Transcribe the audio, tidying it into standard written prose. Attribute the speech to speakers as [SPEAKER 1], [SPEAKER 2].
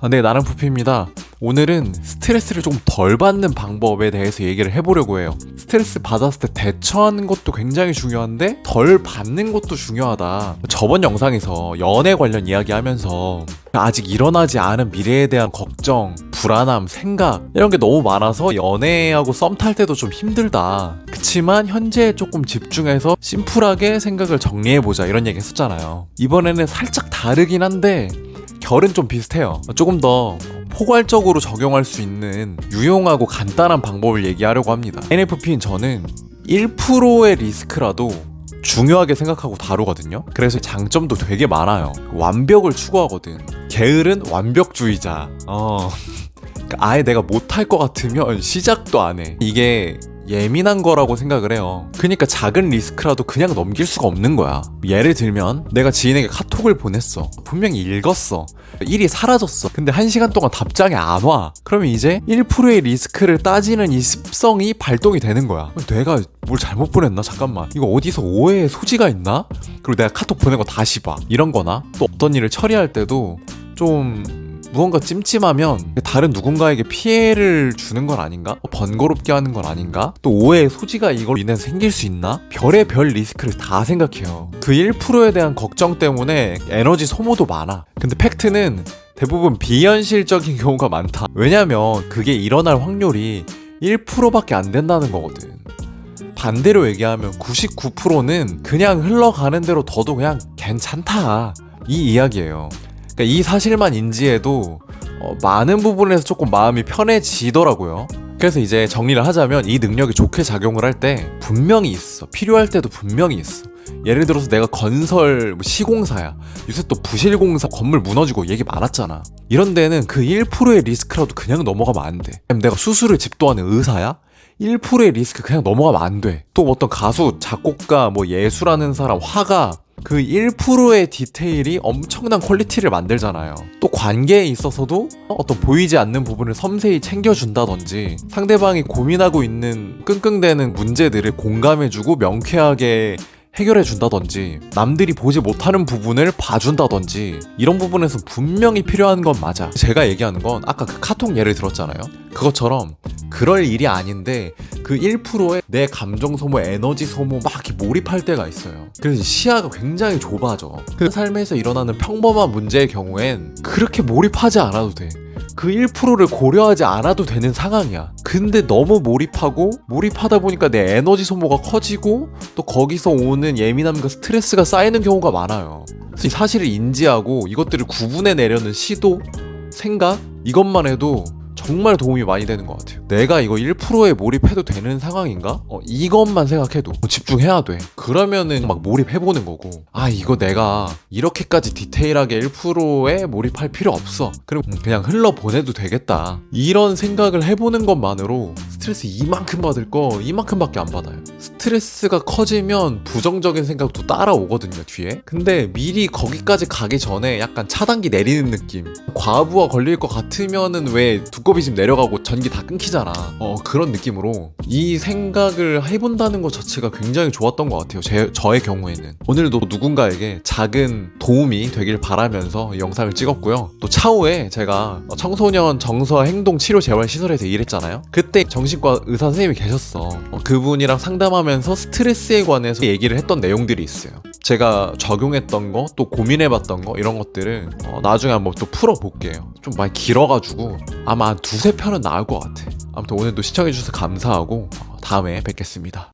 [SPEAKER 1] 네, 나는 부피입니다. 오늘은 스트레스를 조금 덜 받는 방법에 대해서 얘기를 해보려고 해요. 스트레스 받았을 때 대처하는 것도 굉장히 중요한데 덜 받는 것도 중요하다. 저번 영상에서 연애 관련 이야기하면서 아직 일어나지 않은 미래에 대한 걱정, 불안함, 생각 이런 게 너무 많아서 연애하고 썸 탈 때도 좀 힘들다. 그치만 현재에 조금 집중해서 심플하게 생각을 정리해보자 이런 얘기 했었잖아요. 이번에는 살짝 다르긴 한데 결은 좀 비슷해요. 조금 더 포괄적으로 적용할 수 있는 유용하고 간단한 방법을 얘기하려고 합니다. NFP인 저는 1%의 리스크라도 중요하게 생각하고 다루거든요. 그래서 장점도 되게 많아요. 완벽을 추구하거든. 게으른 완벽주의자. 그러니까 아예 내가 못할 것 같으면 시작도 안 해. 이게 예민한 거라고 생각을 해요. 그러니까 작은 리스크라도 그냥 넘길 수가 없는 거야. 예를 들면 내가 지인에게 카톡을 보냈어. 분명히 읽었어. 일이 사라졌어. 근데 1시간 동안 답장이 안 와. 그러면 이제 1%의 리스크를 따지는 이 습성이 발동이 되는 거야. 내가 뭘 잘못 보냈나? 잠깐만. 이거 어디서 오해의 소지가 있나? 그리고 내가 카톡 보낸 거 다시 봐. 이런 거나 또 어떤 일을 처리할 때도 좀 무언가 찜찜하면 다른 누군가에게 피해를 주는 건 아닌가? 번거롭게 하는 건 아닌가? 또 오해의 소지가 이걸로 인해서 생길 수 있나? 별의별 리스크를 다 생각해요. 그 1%에 대한 걱정 때문에 에너지 소모도 많아. 근데 팩트는 대부분 비현실적인 경우가 많다. 왜냐면 그게 일어날 확률이 1%밖에 안 된다는 거거든. 반대로 얘기하면 99%는 그냥 흘러가는 대로 둬도 그냥 괜찮다. 이 이야기예요. 그러니까 이 사실만 인지해도 많은 부분에서 조금 마음이 편해지더라고요. 그래서 이제 정리를 하자면 이 능력이 좋게 작용을 할 때 분명히 있어. 필요할 때도 분명히 있어. 예를 들어서 내가 건설 시공사야. 요새 또 부실공사 건물 무너지고 얘기 많았잖아. 이런 데는 그 1%의 리스크라도 그냥 넘어가면 안 돼. 내가 수술을 집도하는 의사야? 1%의 리스크 그냥 넘어가면 안 돼. 또 어떤 가수, 작곡가, 예술하는 사람, 화가 그 1%의 디테일이 엄청난 퀄리티를 만들잖아요. 또 관계에 있어서도 어떤 보이지 않는 부분을 섬세히 챙겨준다든지 상대방이 고민하고 있는 끙끙대는 문제들을 공감해주고 명쾌하게 해결해준다든지 남들이 보지 못하는 부분을 봐준다든지 이런 부분에서 분명히 필요한 건 맞아. 제가 얘기하는 건 아까 그 카톡 예를 들었잖아요. 그것처럼 그럴 일이 아닌데 그 1%에 내 감정 소모, 에너지 소모 막 이렇게 몰입할 때가 있어요. 그래서 시야가 굉장히 좁아져. 그 삶에서 일어나는 평범한 문제의 경우엔 그렇게 몰입하지 않아도 돼. 그 1%를 고려하지 않아도 되는 상황이야. 근데 너무 몰입하다 보니까 내 에너지 소모가 커지고 또 거기서 오는 예민함과 스트레스가 쌓이는 경우가 많아요. 그래서 이 사실을 인지하고 이것들을 구분해내려는 시도, 생각 이것만 해도 정말 도움이 많이 되는 것 같아요. 내가 이거 1%에 몰입해도 되는 상황인가? 이것만 생각해도 집중해야 돼. 그러면은 막 몰입해보는 거고, 이거 내가 이렇게까지 디테일하게 1%에 몰입할 필요 없어. 그럼 그냥 흘러보내도 되겠다. 이런 생각을 해보는 것만으로 스트레스 이만큼 받을 거 이만큼밖에 안 받아요. 스트레스가 커지면 부정적인 생각도 따라오거든요, 뒤에. 근데 미리 거기까지 가기 전에 약간 차단기 내리는 느낌. 과부하 걸릴 것 같으면은 왜 두꺼비 집 내려가고 전기 다 끊기잖아. 그런 느낌으로 이 생각을 해본다는 것 자체가 굉장히 좋았던 것 같아요. 저의 경우에는. 오늘도 누군가에게 작은 도움이 되길 바라면서 이 영상을 찍었고요. 또 차후에 제가 청소년 정서 행동 치료 재활 시설에서 일했잖아요. 그때 정신과 의사 선생님이 계셨어. 그분이랑 상담하면서 스트레스에 관해서 얘기를 했던 내용들이 있어요. 제가 적용했던 거, 또 고민해봤던 거 이런 것들을 나중에 한번 또 풀어볼게요. 좀 많이 길어가지고 아마 한 두세 편은 나올 것 같아. 아무튼 오늘도 시청해주셔서 감사하고 다음에 뵙겠습니다.